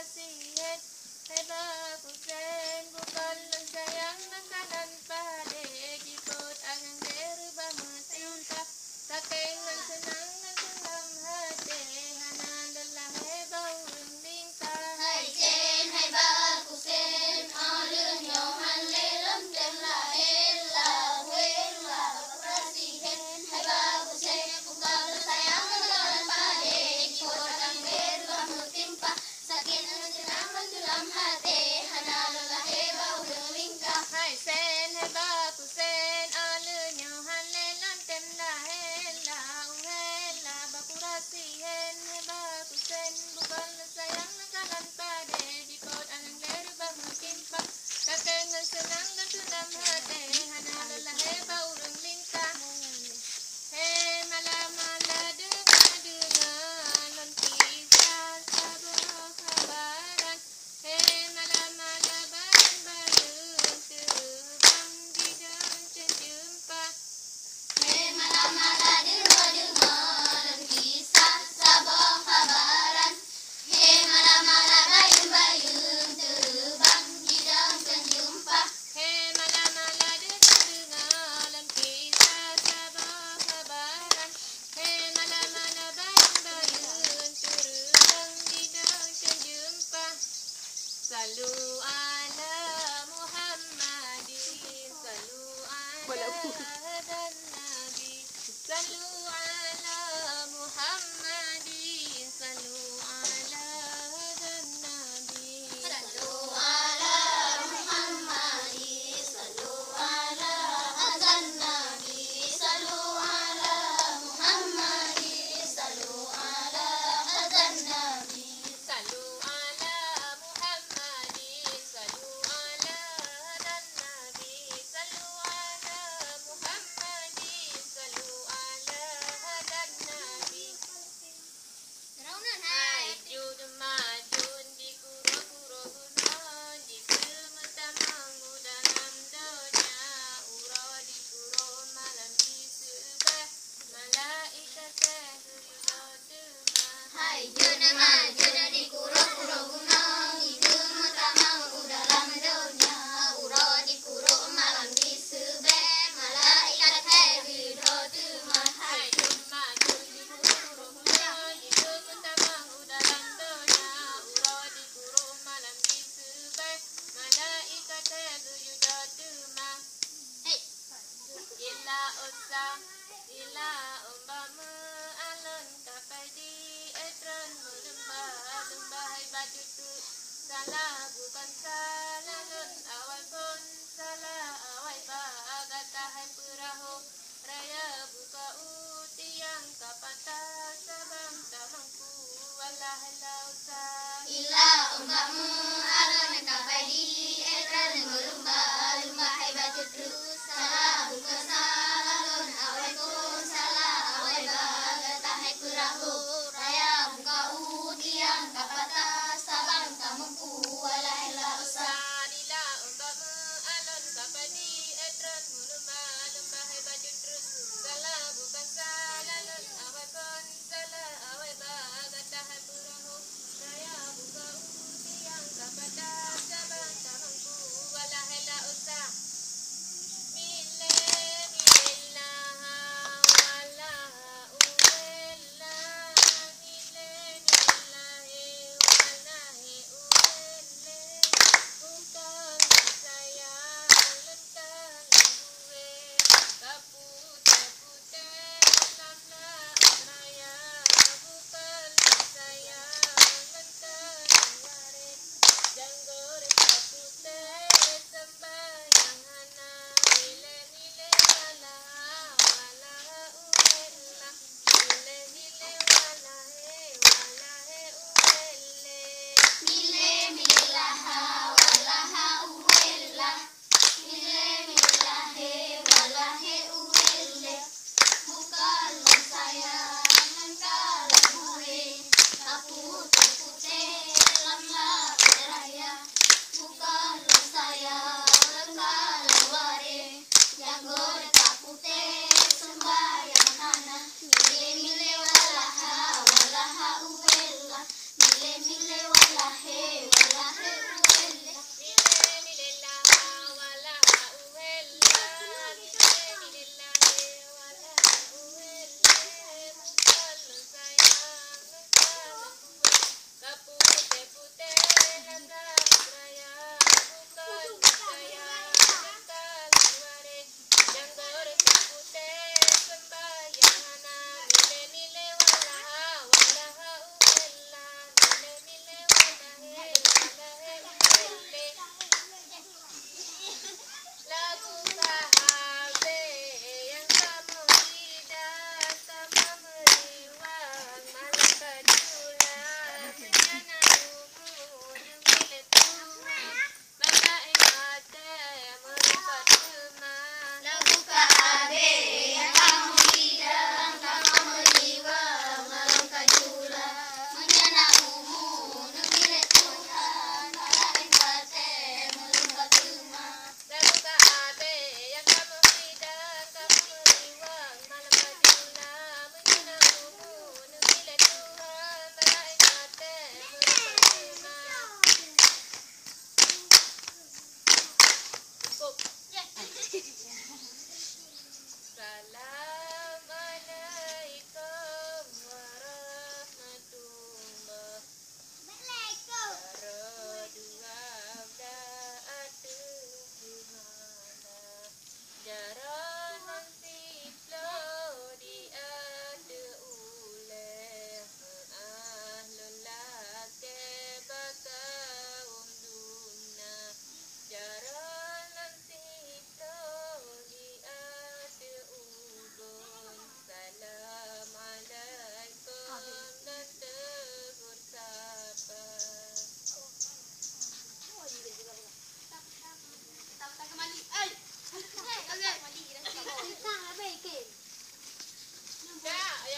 kasihan. Hai bagusan bukan sayang makanan pade jiput angan derubah metinta saking senang dalam hati hanan lelah bau rinta. Hai chen hai bagusan alun yohan lelum tem la hela wela kasihan. Hai bagusan bukan sayang makanan pade jiput angan derubah metinta saking senang dalam hati hanan lelah bau rinta. Hai sen hai bagusan alun yohan lelum tem la hela wela bakurasihan. Hai bagusan bukan sayang makanan pade jiput angan derubah metinta saking senang dalam hati hanan lelah bau rinta. Hei mala-mala dengar kisah sabah kabaran. Hei mala-mala bareng-bareng terbang di dalam jumpa. Hei mala-mala dengar kisah sabah kabaran. Hei mala-mala bayun-bayun terbang di dalam jumpa. Hei mala-mala dengar kisah sabah kabaran. Hei mala-mala bareng-bareng terbang di dalam jumpa. Salu ala Muhammadin, salu ala hadan Nabi, salu ala Muhammadin, salu ala hadan Nabi. Sallu ala Muhammadin, sallu ala hadan Nabi, sallu ala Muhammadin, sallu ala hadan Nabi. Salu ala Muhammadin, salu ala hadan Nabi, salu ala Muhammadin, salu ala hadan Nabi. Raunan Hai majun di kuro-kuro gunung, di semetamang dalam dunia, uro di kuro malam di sebelah, malaikat sejujur demam. Hai juna majuna di kuro-kuro gunung, di gemetamang dalam dunia, uro di kuro malam di sebelah, malaikat hebido demah. Hai majun di kuro-kuro gunung, di semetamang dalam dunia, uro di kuro malam di sebelah, malaikat sejujur demam. Ila usah, ila umpama alun kapai di etron lembah hebat itu salah bukan salah lun awal pun salah awal bagata hai perahu raya buka utiang kapata sabang tamangku walah lausa. Ila umbah